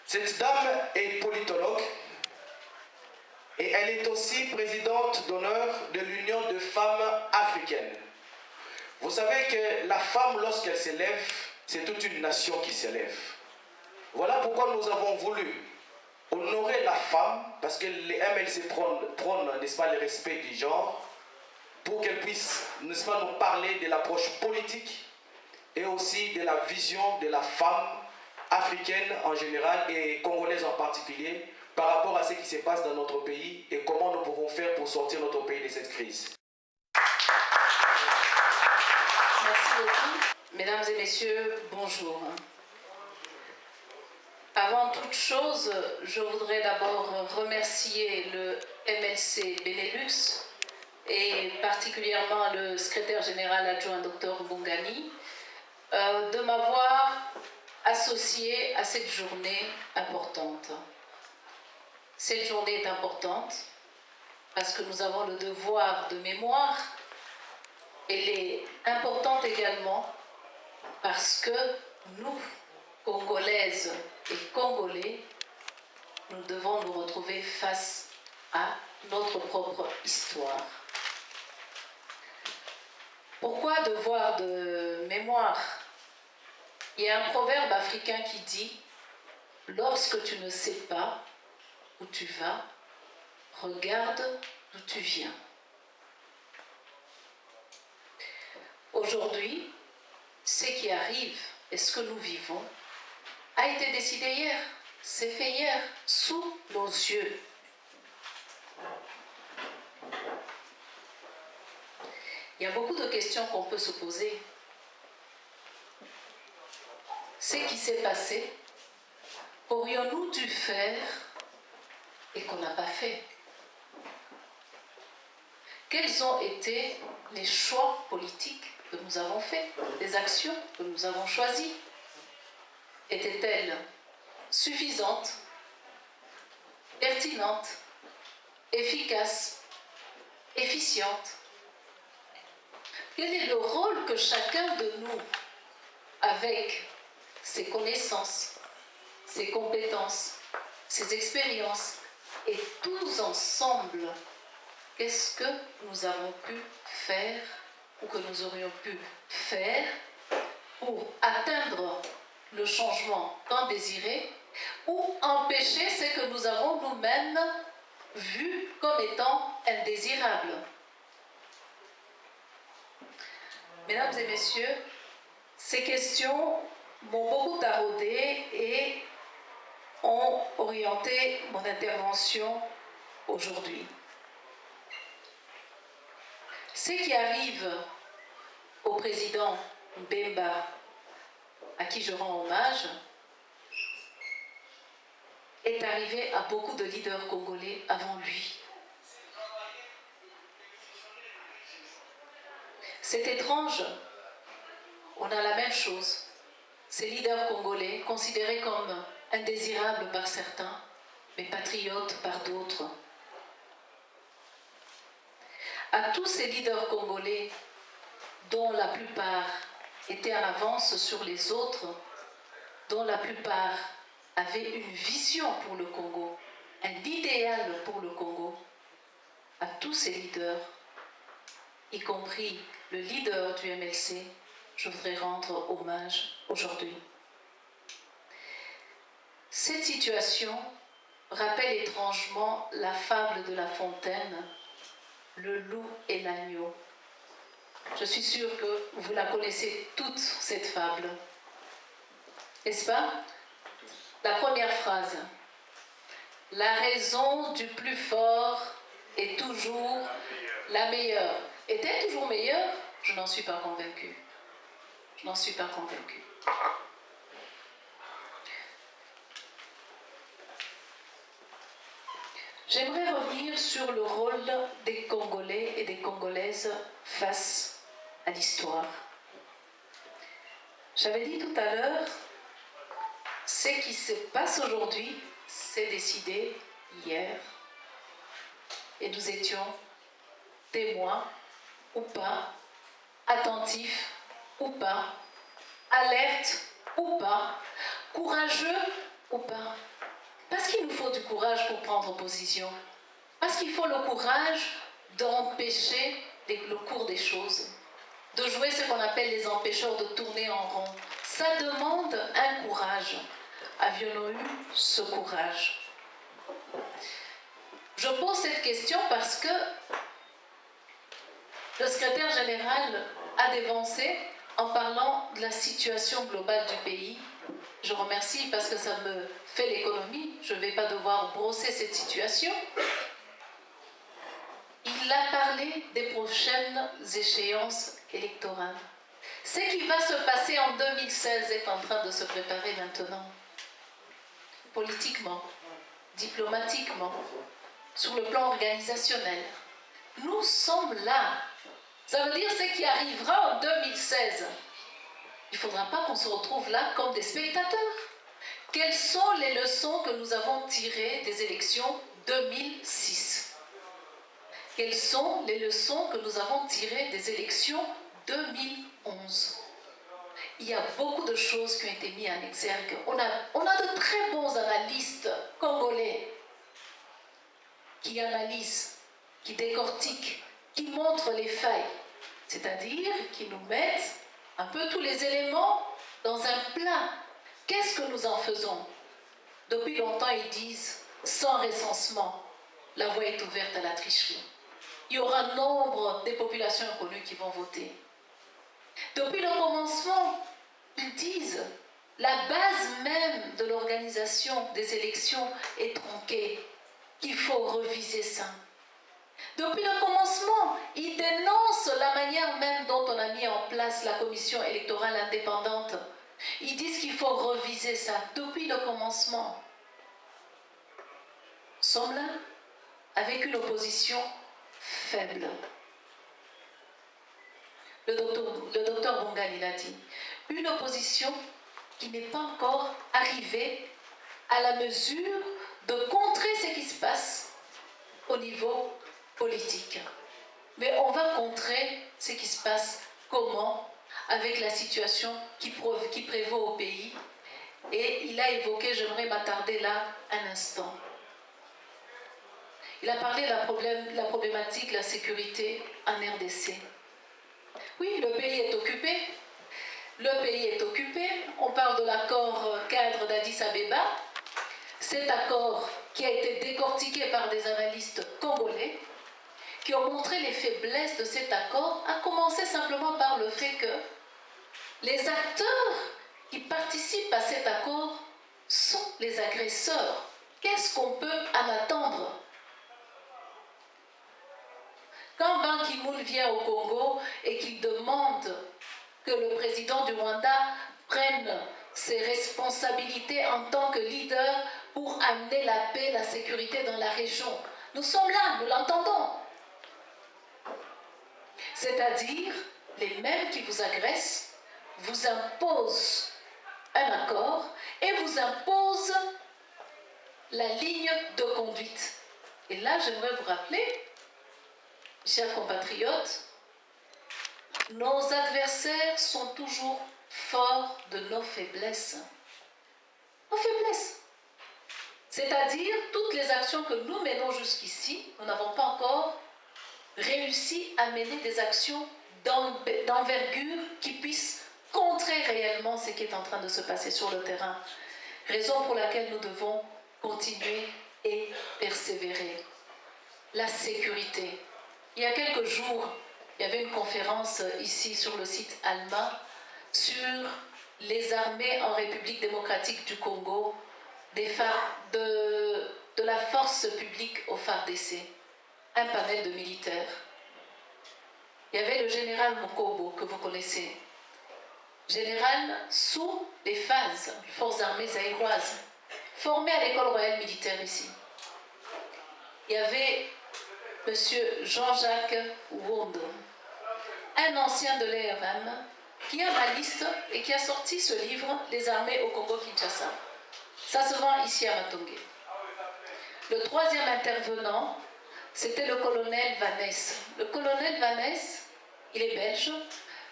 Cette dame est politologue et elle est aussi présidente d'honneur de l'Union de femmes africaines. Vous savez que la femme, lorsqu'elle s'élève, c'est toute une nation qui s'élève. Voilà pourquoi nous avons voulu honorer la femme, parce que les MLC prônent, n'est-ce pas, le respect du genre, pour qu'elle puisse, n'est-ce pas, nous parler de l'approche politique et aussi de la vision de la femme africaine en général et congolaise en particulier par rapport à ce qui se passe dans notre pays et comment nous pouvons faire pour sortir notre pays de cette crise. Merci beaucoup. Mesdames et messieurs, bonjour. Avant toute chose, je voudrais d'abord remercier le MLC Benelux et particulièrement le secrétaire général adjoint Dr Bongani de m'avoir associé à cette journée importante. Cette journée est importante parce que nous avons le devoir de mémoire. Elle est importante également parce que nous, Congolaises et Congolais, nous devons nous retrouver face à notre propre histoire. Pourquoi devoir de mémoire? Il y a un proverbe africain qui dit « Lorsque tu ne sais pas où tu vas, regarde d'où tu viens ». Aujourd'hui, ce qui arrive et ce que nous vivons a été décidé hier, c'est fait hier, sous nos yeux. Il y a beaucoup de questions qu'on peut se poser. Ce qui s'est passé, qu'aurions-nous dû faire et qu'on n'a pas fait? Quels ont été les choix politiques que nous avons faits, les actions que nous avons choisies? Étaient-elles suffisantes, pertinentes, efficaces, efficientes? Quel est le rôle que chacun de nous, avec ses connaissances, ses compétences, ses expériences, et tous ensemble, qu'est-ce que nous avons pu faire ou que nous aurions pu faire pour atteindre le changement tant désiré ou empêcher ce que nous avons nous-mêmes vu comme étant indésirable? Mesdames et messieurs, ces questions m'ont beaucoup taraudé et ont orienté mon intervention aujourd'hui. Ce qui arrive au président Bemba, à qui je rends hommage, est arrivé à beaucoup de leaders congolais avant lui. C'est étrange, on a la même chose. Ces leaders congolais, considérés comme indésirables par certains, mais patriotes par d'autres. À tous ces leaders congolais, dont la plupart étaient en avance sur les autres, dont la plupart avaient une vision pour le Congo, un idéal pour le Congo, à tous ces leaders, y compris le leader du MLC, je voudrais rendre hommage aujourd'hui. Cette situation rappelle étrangement la fable de La Fontaine, le loup et l'agneau. Je suis sûre que vous la connaissez toute, cette fable. N'est-ce pas? La première phrase. La raison du plus fort est toujours la meilleure. Est-elle toujours meilleure? Je n'en suis pas convaincue. Je n'en suis pas convaincue. J'aimerais revenir sur le rôle des Congolais et des Congolaises face à l'histoire. J'avais dit tout à l'heure, ce qui se passe aujourd'hui, c'est décidé hier. Et nous étions témoins ou pas, attentifs ou pas, alerte ou pas, courageux ou pas. Parce qu'il nous faut du courage pour prendre position. Parce qu'il faut le courage d'empêcher le cours des choses, de jouer ce qu'on appelle les empêcheurs, de tourner en rond. Ça demande un courage. Avions-nous eu ce courage? Je pose cette question parce que le secrétaire général a dévancé en parlant de la situation globale du pays. Je remercie parce que ça me fait l'économie. Je ne vais pas devoir brosser cette situation. Il a parlé des prochaines échéances électorales. Ce qui va se passer en 2016 est en train de se préparer maintenant. Politiquement, diplomatiquement, sur le plan organisationnel. Nous sommes là. Ça veut dire ce qui arrivera en 2016. Il ne faudra pas qu'on se retrouve là comme des spectateurs. Quelles sont les leçons que nous avons tirées des élections 2006? Quelles sont les leçons que nous avons tirées des élections 2011? Il y a beaucoup de choses qui ont été mises en exergue. On a de très bons analystes congolais qui analysent, qui décortiquent, qui montrent les failles. C'est-à-dire qui nous mettent un peu tous les éléments dans un plat. Qu'est-ce que nous en faisons? Depuis longtemps, ils disent, sans recensement, la voie est ouverte à la tricherie. Il y aura nombre des populations inconnues qui vont voter. Depuis le commencement, ils disent, la base même de l'organisation des élections est tronquée, qu'il faut reviser ça. Depuis le commencement, ils dénoncent la manière même dont on a mis en place la commission électorale indépendante. Ils disent qu'il faut reviser ça depuis le commencement. Nous sommes là avec une opposition faible. Le docteur Bongani l'a dit. Une opposition qui n'est pas encore arrivée à la mesure de contrer ce qui se passe au niveau politique. Mais on va contrer ce qui se passe comment? Avec la situation qui prévaut au pays. Et il a évoqué, j'aimerais m'attarder là un instant. Il a parlé de la problématique de la sécurité en RDC. Oui, le pays est occupé. Le pays est occupé. On parle de l'accord cadre d'Addis Abeba. Cet accord qui a été décortiqué par des analystes congolais qui ont montré les faiblesses de cet accord, a commencé simplement par le fait que les acteurs qui participent à cet accord sont les agresseurs. Qu'est-ce qu'on peut en attendre? Quand Ban Ki-moon vient au Congo et qu'il demande que le président du Rwanda prenne ses responsabilités en tant que leader pour amener la paix, la sécurité dans la région, nous sommes là, nous l'entendons. C'est-à-dire, les mêmes qui vous agressent vous imposent un accord et vous imposent la ligne de conduite. Et là, j'aimerais vous rappeler, chers compatriotes, nos adversaires sont toujours forts de nos faiblesses. Nos faiblesses. C'est-à-dire, toutes les actions que nous menons jusqu'ici, nous n'avons pas encore réussi à mener des actions d'envergure qui puissent contrer réellement ce qui est en train de se passer sur le terrain. Raison pour laquelle nous devons continuer et persévérer. La sécurité. Il y a quelques jours, il y avait une conférence ici sur le site ALMA sur les armées en République démocratique du Congo, de la force publique au FARDC. Un panel de militaires. Il y avait le général Mokobo, que vous connaissez. Général sous les phases, forces armées zaïroises, formé à l'école royale militaire ici. Il y avait M. Jean-Jacques Wondo, un ancien de l'ERM, qui a ma liste et qui a sorti ce livre, Les armées au Congo-Kinshasa. Ça se vend ici à Matongé. Le troisième intervenant, c'était le colonel Vanès. Le colonel Vanès, il est belge,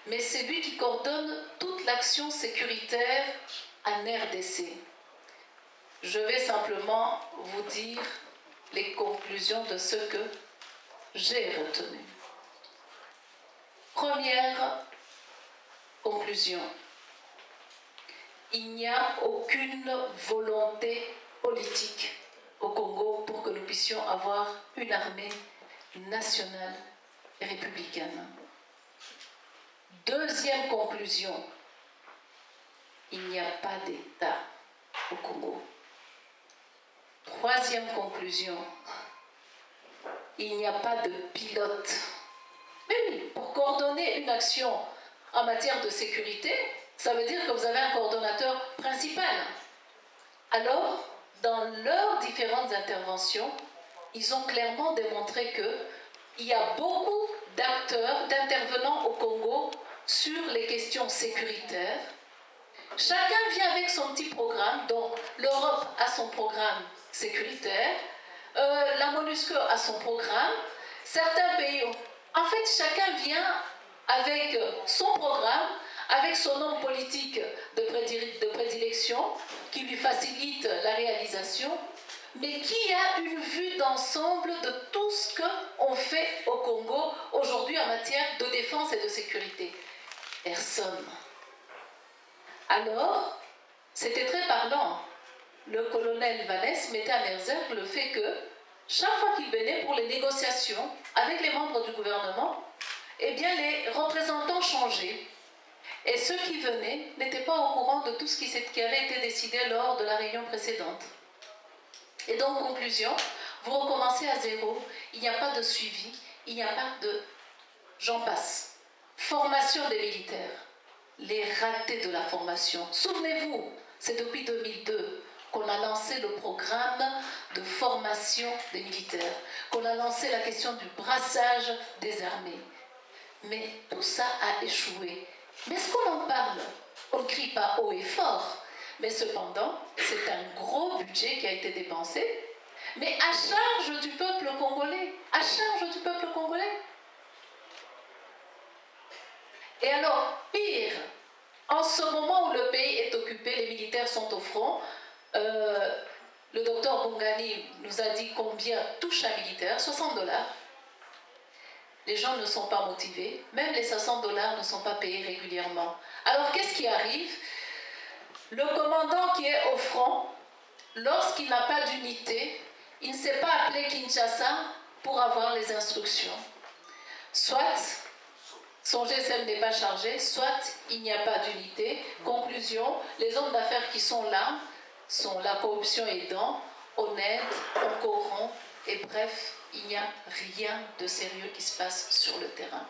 mais c'est lui qui coordonne toute l'action sécuritaire en RDC. Je vais simplement vous dire les conclusions de ce que j'ai retenu. Première conclusion. Il n'y a aucune volonté politique au Congo pour que nous puissions avoir une armée nationale et républicaine. Deuxième conclusion. Il n'y a pas d'État au Congo. Troisième conclusion. Il n'y a pas de pilote. Mais oui, pour coordonner une action en matière de sécurité, ça veut dire que vous avez un coordonnateur principal. Alors, dans leurs différentes interventions, ils ont clairement démontré qu'il y a beaucoup d'acteurs, d'intervenants au Congo sur les questions sécuritaires. Chacun vient avec son petit programme, donc l'Europe a son programme sécuritaire, la MONUSCO a son programme, certains pays ont... En fait, chacun vient avec son programme, avec son homme politique de prédilection, qui lui facilite la réalisation, mais qui a une vue d'ensemble de tout ce qu'on fait au Congo aujourd'hui en matière de défense et de sécurité. Personne. Alors, c'était très parlant. Le colonel Vannès mettait à exergue le fait que chaque fois qu'il venait pour les négociations avec les membres du gouvernement, eh bien les représentants changeaient. Et ceux qui venaient n'étaient pas au courant de tout ce qui avait été décidé lors de la réunion précédente. Et donc, conclusion, vous recommencez à zéro, il n'y a pas de suivi, il n'y a pas de... J'en passe. Formation des militaires. Les ratés de la formation. Souvenez-vous, c'est depuis 2002 qu'on a lancé le programme de formation des militaires, qu'on a lancé la question du brassage des armées. Mais tout ça a échoué. Mais est-ce qu'on en parle? On ne crie pas haut et fort. Mais cependant, c'est un gros budget qui a été dépensé, mais à charge du peuple congolais. À charge du peuple congolais. Et alors, pire, en ce moment où le pays est occupé, les militaires sont au front, le docteur Bungani nous a dit combien touche un militaire, 60 $. Les gens ne sont pas motivés, même les 60 $ ne sont pas payés régulièrement. Alors qu'est-ce qui arrive? Le commandant qui est au front, lorsqu'il n'a pas d'unité, il ne s'est pas appelé Kinshasa pour avoir les instructions. Soit son GSM n'est pas chargé, soit il n'y a pas d'unité. Conclusion, les hommes d'affaires qui sont là, sont la corruption aidant, honnêtes, on corrompt, et bref, il n'y a rien de sérieux qui se passe sur le terrain.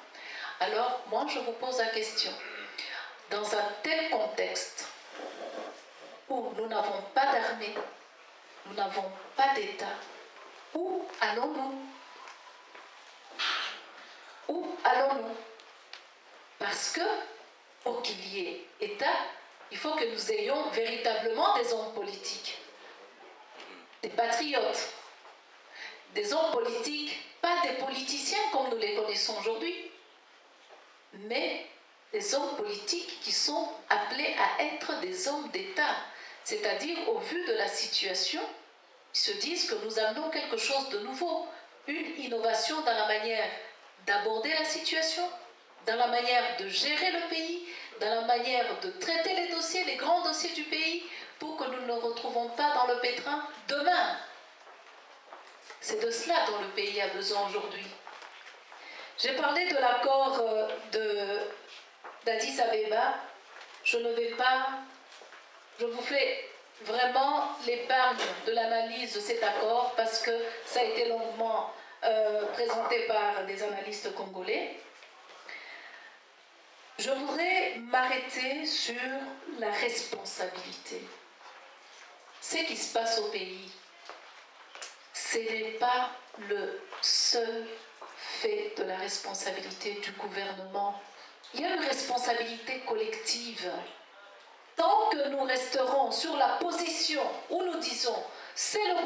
Alors, moi, je vous pose la question. Dans un tel contexte, où nous n'avons pas d'armée, nous n'avons pas d'État, où allons-nous? Où allons-nous? Parce que, pour qu'il y ait État, il faut que nous ayons véritablement des hommes politiques, des patriotes, des hommes politiques, pas des politiciens comme nous les connaissons aujourd'hui, mais des hommes politiques qui sont appelés à être des hommes d'État. C'est-à-dire, au vu de la situation, ils se disent que nous amenons quelque chose de nouveau, une innovation dans la manière d'aborder la situation, dans la manière de gérer le pays, dans la manière de traiter les dossiers, les grands dossiers du pays, pour que nous ne nous retrouvons pas dans le pétrin demain. C'est de cela dont le pays a besoin aujourd'hui. J'ai parlé de l'accord d'Addis Abeba. Je ne vais pas... Je vous fais vraiment l'épargne de l'analyse de cet accord parce que ça a été longuement présenté par des analystes congolais. Je voudrais m'arrêter sur la responsabilité. Ce qui se passe au pays, ce n'est pas le seul fait de la responsabilité du gouvernement. Il y a une responsabilité collective. Tant que nous resterons sur la position où nous disons c'est le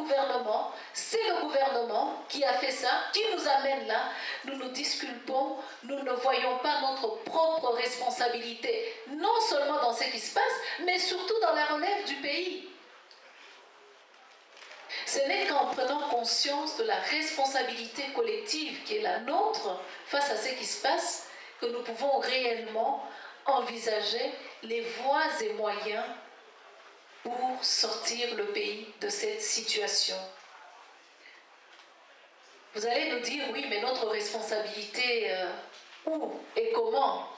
gouvernement qui a fait ça, qui nous amène là. Nous nous disculpons, nous ne voyons pas notre propre responsabilité, non seulement dans ce qui se passe, mais surtout dans la relève du pays. Ce n'est qu'en prenant conscience de la responsabilité collective qui est la nôtre face à ce qui se passe que nous pouvons réellement envisager les voies et moyens pour sortir le pays de cette situation. Vous allez nous dire, oui, mais notre responsabilité, où et comment?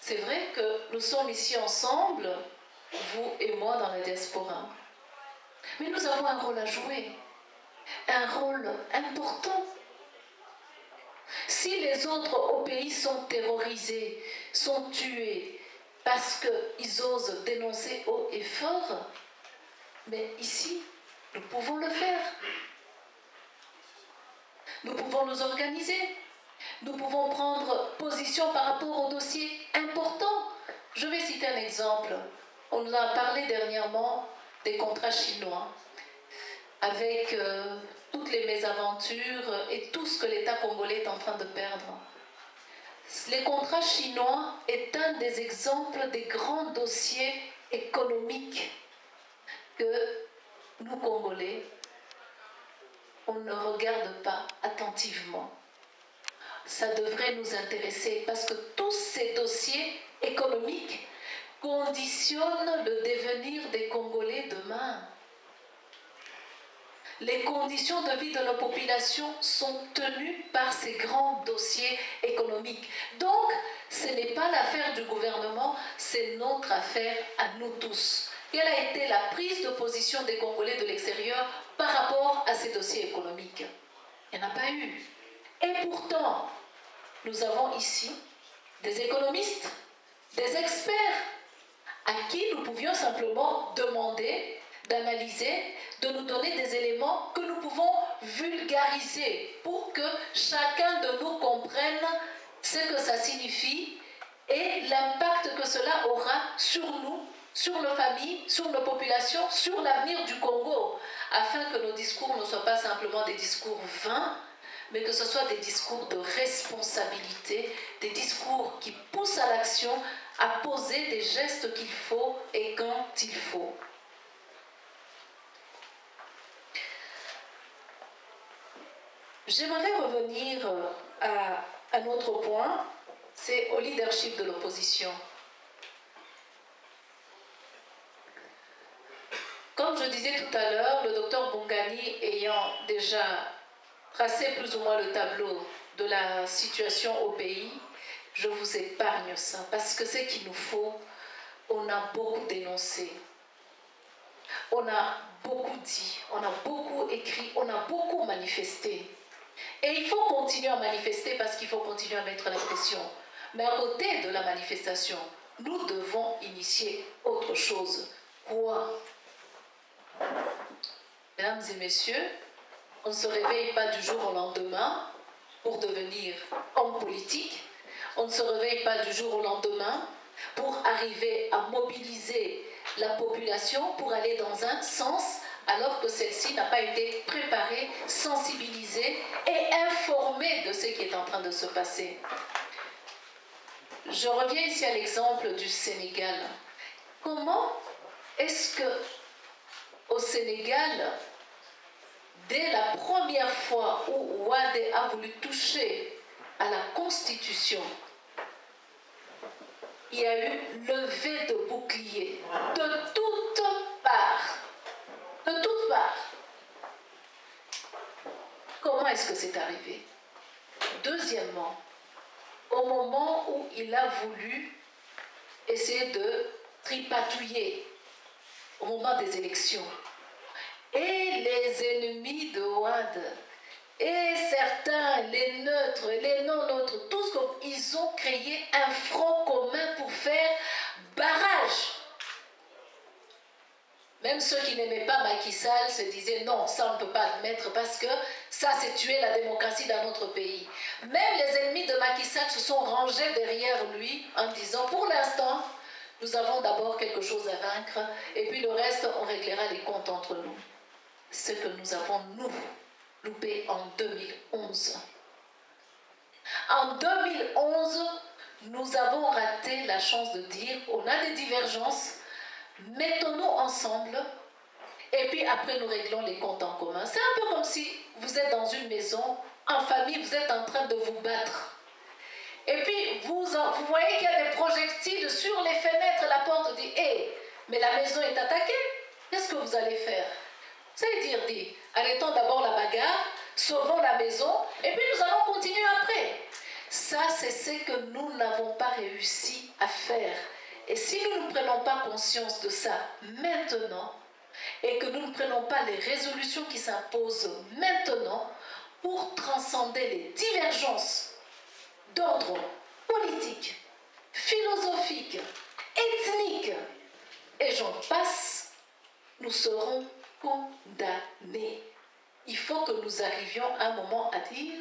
C'est vrai que nous sommes ici ensemble, vous et moi dans la diaspora. Mais nous avons un rôle à jouer, un rôle important. Si les autres au pays sont terrorisés, sont tués, parce qu'ils osent dénoncer haut et fort, mais ici, nous pouvons le faire. Nous pouvons nous organiser. Nous pouvons prendre position par rapport aux dossiers importants. Je vais citer un exemple. On nous a parlé dernièrement des contrats chinois, avec toutes les mésaventures et tout ce que l'État congolais est en train de perdre. Les contrats chinois est un des exemples des grands dossiers économiques que nous, Congolais, on ne regarde pas attentivement. Ça devrait nous intéresser parce que tous ces dossiers économiques conditionnent le devenir des Congolais demain. Les conditions de vie de nos populations sont tenues par ces grands dossiers économiques. Donc, ce n'est pas l'affaire du gouvernement, c'est notre affaire à nous tous. Quelle a été la prise de position des Congolais de l'extérieur par rapport à ces dossiers économiques? Il n'y en a pas eu. Et pourtant, nous avons ici des économistes, des experts, à qui nous pouvions simplement demander d'analyser, de nous donner des éléments que nous pouvons vulgariser pour que chacun de nous comprenne ce que ça signifie et l'impact que cela aura sur nous, sur nos familles, sur nos populations, sur l'avenir du Congo, afin que nos discours ne soient pas simplement des discours vains, mais que ce soit des discours de responsabilité, des discours qui poussent à l'action, à poser des gestes qu'il faut et quand il faut. J'aimerais revenir à un autre point, c'est au leadership de l'opposition. Comme je disais tout à l'heure, le docteur Bongani ayant déjà tracé plus ou moins le tableau de la situation au pays, je vous épargne ça, parce que ce qu'il nous faut, on a beaucoup dénoncé, on a beaucoup dit, on a beaucoup écrit, on a beaucoup manifesté. Et il faut continuer à manifester parce qu'il faut continuer à mettre la pression. Mais à côté de la manifestation, nous devons initier autre chose. Quoi? Mesdames et messieurs, on ne se réveille pas du jour au lendemain pour devenir homme politique. On ne se réveille pas du jour au lendemain pour arriver à mobiliser la population pour aller dans un sens alors que celle-ci n'a pas été préparée, sensibilisée et informée de ce qui est en train de se passer. Je reviens ici à l'exemple du Sénégal. Comment est-ce que au Sénégal, dès la première fois où Wade a voulu toucher à la Constitution, il y a eu levée de boucliers de toutes parts. De toutes parts. Comment est-ce que c'est arrivé? Deuxièmement, au moment où il a voulu essayer de tripatouiller, au moment des élections, et les ennemis de Wade, et certains, les neutres, les non-neutres, tous, ils ont créé un front commun pour faire barrage. Même ceux qui n'aimaient pas Macky Sall se disaient non, ça on ne peut pas admettre parce que ça c'est tuer la démocratie dans notre pays. Même les ennemis de Macky Sall se sont rangés derrière lui en disant pour l'instant, nous avons d'abord quelque chose à vaincre et puis le reste on réglera les comptes entre nous. ce que nous avons, nous, loupé en 2011. En 2011, nous avons raté la chance de dire, on a des divergences, mettons-nous ensemble, et puis après nous réglons les comptes en commun. C'est un peu comme si vous êtes dans une maison, en famille, vous êtes en train de vous battre. Et puis vous voyez qu'il y a des projectiles sur les fenêtres, la porte dit « Hé, mais la maison est attaquée, qu'est-ce que vous allez faire ?» C'est dire, arrêtons d'abord la bagarre, sauvons la maison, et puis nous allons continuer après. Ça, c'est ce que nous n'avons pas réussi à faire. Et si nous ne prenons pas conscience de ça maintenant, et que nous ne prenons pas les résolutions qui s'imposent maintenant pour transcender les divergences d'ordre politique, philosophique, ethnique, et j'en passe, nous serons condamnés. Il faut que nous arrivions à un moment à dire,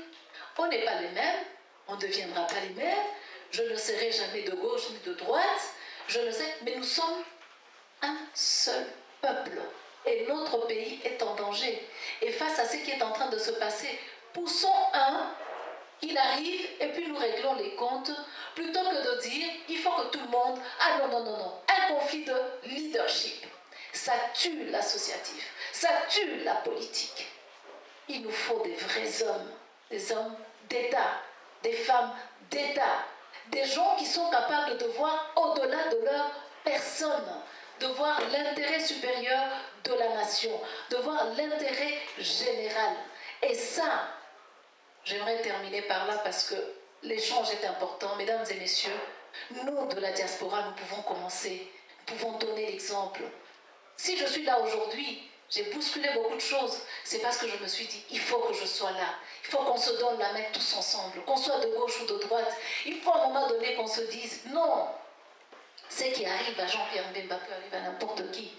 on n'est pas les mêmes, on ne deviendra pas les mêmes, je ne serai jamais de gauche ni de droite, je ne sais, mais nous sommes un seul peuple. Et notre pays est en danger. Et face à ce qui est en train de se passer, poussons qu'il arrive et puis nous réglons les comptes, plutôt que de dire, il faut que tout le monde... Ah non, non, non, non. Un conflit de leadership. Ça tue l'associatif. Ça tue la politique. Il nous faut des vrais hommes. Des hommes d'État. Des femmes d'État. Des gens qui sont capables de voir au-delà de leur personne, de voir l'intérêt supérieur de la nation, de voir l'intérêt général. Et ça, j'aimerais terminer par là parce que l'échange est important. Mesdames et messieurs, nous de la diaspora, nous pouvons commencer, nous pouvons donner l'exemple. Si je suis là aujourd'hui, j'ai bousculé beaucoup de choses, c'est parce que je me suis dit, il faut que je sois là. Il faut qu'on se donne la main tous ensemble, qu'on soit de gauche ou de droite. Il faut à un moment donné qu'on se dise, non, ce qui arrive à Jean-Pierre Mbemba peut arriver à n'importe qui.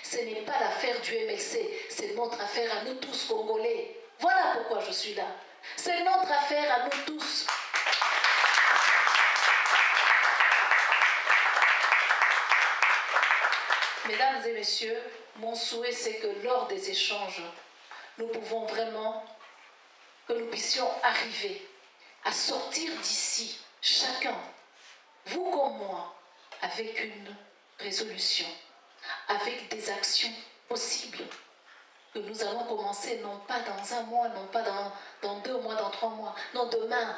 Ce n'est pas l'affaire du MLC, c'est notre affaire à nous tous Congolais. Voilà pourquoi je suis là. C'est notre affaire à nous tous. Mesdames et messieurs, mon souhait c'est que lors des échanges, nous pouvons vraiment, que nous puissions arriver à sortir d'ici, chacun, vous comme moi, avec une résolution, avec des actions possibles, que nous allons commencer non pas dans un mois, non pas dans 2 mois, dans 3 mois, non demain.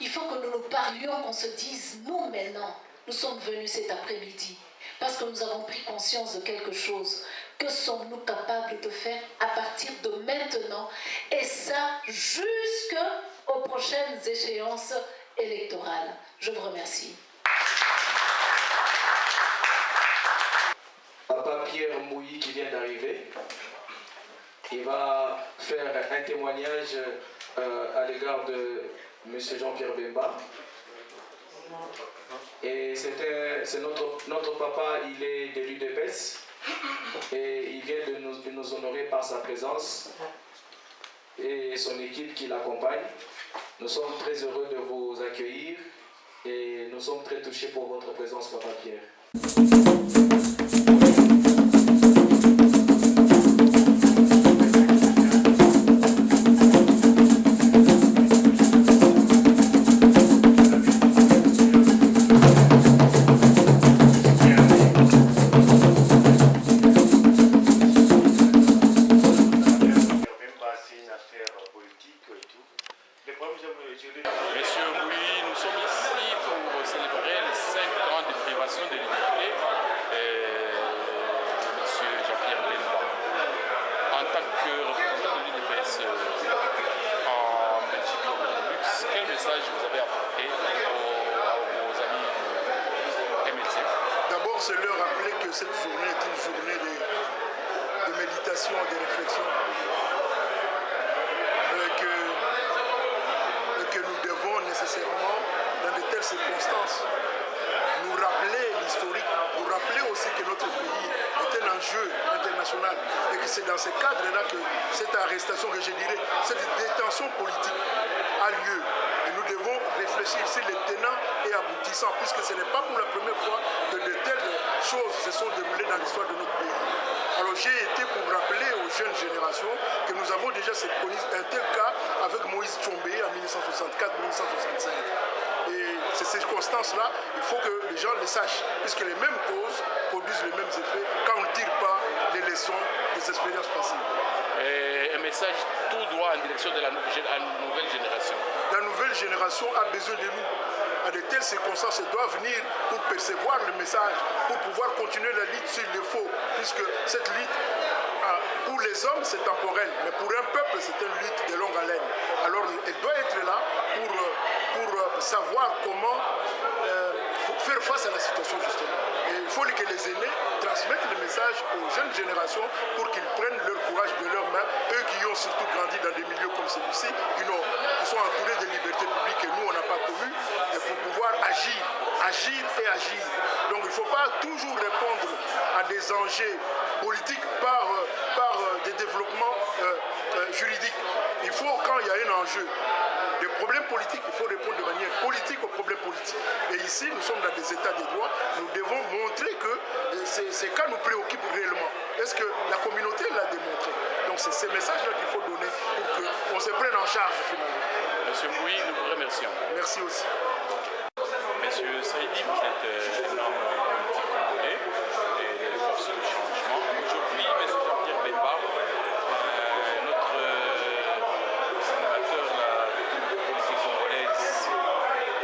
Il faut que nous nous parlions, qu'on se dise, nous maintenant, nous sommes venus cet après-midi, parce que nous avons pris conscience de quelque chose. Que sommes-nous capables de faire à partir de maintenant? Et ça, jusqu'aux prochaines échéances électorales. Je vous remercie. Papa Pierre Mouilly qui vient d'arriver. Il va faire un témoignage à l'égard de M. Jean-Pierre Mbemba. Et c'est notre papa, il est de l'UDPS et il vient de nous honorer par sa présence et son équipe qui l'accompagne. Nous sommes très heureux de vous accueillir et nous sommes très touchés pour votre présence, Papa Pierre. C'est leur rappeler que cette journée est une journée de méditation, de réflexion. Et que nous devons nécessairement, dans de telles circonstances, nous rappeler l'historique, nous rappeler aussi que notre pays est un enjeu international et que c'est dans ce cadre-là que cette arrestation, que je dirais, cette détention politique a lieu. Et nous devons réfléchir sur les tenants et aboutissants, puisque ce n'est pas pour la première fois que de telles choses se sont déroulées dans l'histoire de notre pays. Alors j'ai été pour rappeler aux jeunes générations que nous avons déjà un tel cas avec Moïse Tchombé en 1964-1965. Et ces circonstances-là, il faut que les gens les sachent, puisque les mêmes causes produisent les mêmes effets quand on ne tire pas les leçons des expériences passées. Et un message tout droit en direction de la nouvelle génération. La nouvelle génération a besoin de nous. À de telles circonstances, elle doit venir pour percevoir le message, pour pouvoir continuer la lutte s'il le faut, puisque cette lutte, pour les hommes, c'est temporel, mais pour un peuple, c'est une lutte de longue haleine. Alors, elle doit être là pour savoir comment faire face à la situation, justement. Et il faut que les aînés transmettent le message aux jeunes générations pour qu'ils prennent leur courage de leurs mains, eux qui ont surtout grandi dans des milieux comme celui-ci, qui sont entourés de libertés publiques que nous, on n'a pas connues, et pour pouvoir agir et agir. Donc il ne faut pas toujours répondre à des enjeux politiques par des développements juridiques. Il faut, quand il y a un enjeu, des problèmes politiques, il faut répondre de manière politique aux problèmes politiques. Et ici, nous sommes dans des états de droit, nous devons montrer que ces cas nous préoccupent réellement. Est-ce que la communauté l'a démontré? Donc c'est ces messages-là qu'il faut donner pour qu'on se prenne en charge finalement. Monsieur Moui, nous vous remercions. Merci aussi. Monsieur Saïdi, vous êtes un homme politique congolais et des forces de changement. Aujourd'hui, M. Jean-Pierre Bemba, notre sénateur de la politique congolaise,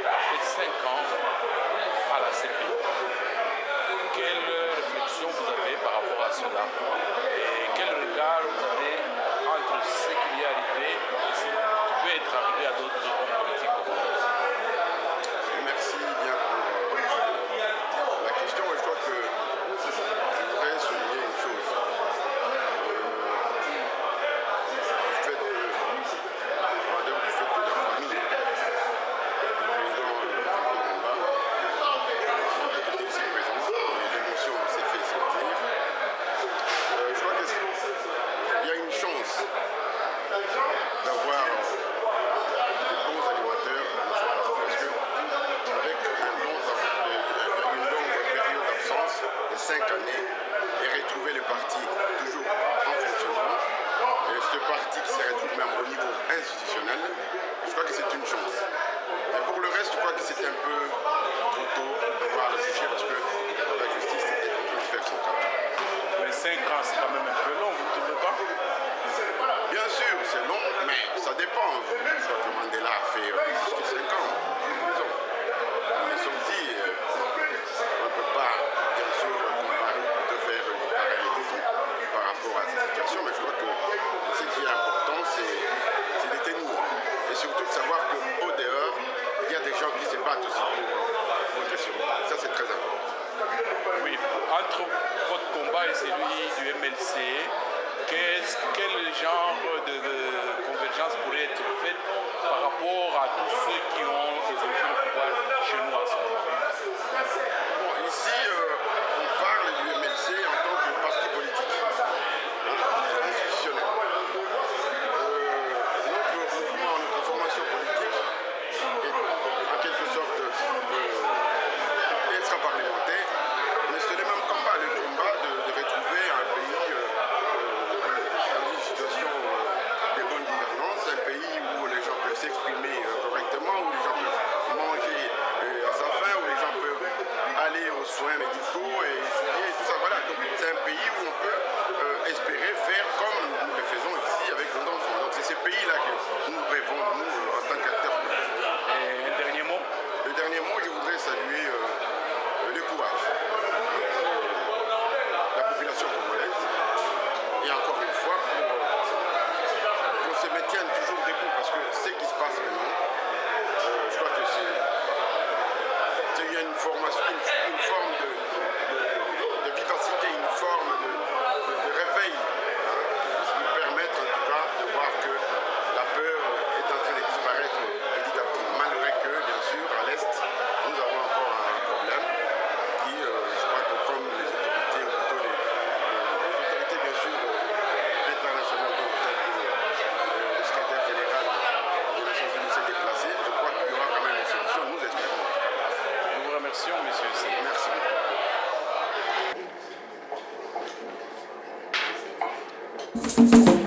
a fait 5 ans à la CPI. Quelle réflexion vous avez par rapport à cela? Et quel regard vous avez entre ce qui est arrivé et ce qui peut être arrivé à d'autres hommes politiques congolais? Merci bien pour la question. Et je crois que je voudrais souligner une chose. Du fait de la famille du président Bemba, qui était aussi présent, et l'émotion s'est fait sentir. Je crois qu'il y a une chance d'avoir des bons animateurs parce que avec une longue période d'absence de 5 années et retrouver le parti toujours en fonctionnement, et ce parti qui se retrouve même au niveau institutionnel, je crois que c'est une chance. Mais pour le reste, je crois que c'est un peu trop tôt de pouvoir le juger parce que la justice est en train de faire son travail. Mais 5 ans, c'est quand même un peu long, vous ne trouvez pas? Bien sûr, c'est long, mais ça dépend. Je crois que Mandela a fait jusqu'à 5 ans de prison. Mais sauf dit, on ne peut pas, bien sûr, comparer ou de faire un parallélisme par rapport à cette situation, mais je crois que ce qui est important, c'est de tenir. Et surtout de savoir qu'au dehors, il y a des gens qui se battent aussi pour le survivre. Ça, c'est très important. Oui, entre votre combat et celui du MLC, quel genre de convergence pourrait être faite par rapport à tous ceux qui ont exercé le pouvoir chez nous à ce moment? Bon, ici, on parle du MLC en tant que parti politique, institutionnel. Notre mouvement, notre formation politique est en quelque sorte extra-parlementaire, mais ce n'est même pas le combat de retrouver un pays dans une situation de bonne gouvernance, un pays où les gens peuvent s'exprimer correctement, où les gens peuvent manger à sa faim, où les gens peuvent aller aux soins médicaux et étudier, tout ça. Voilà, donc c'est un pays où on peut espérer faire comme nous le faisons ici avec nos enfants. Donc c'est ce pays-là que nous rêvons, nous, en tant qu'acteurs politiques. Et un dernier mot? Le dernier mot, je voudrais saluer le courage de la population congolaise. Et encore une fois, qu'on se maintienne toujours debout, parce que ce qui se passe maintenant, je crois que c'est une forme de Merci.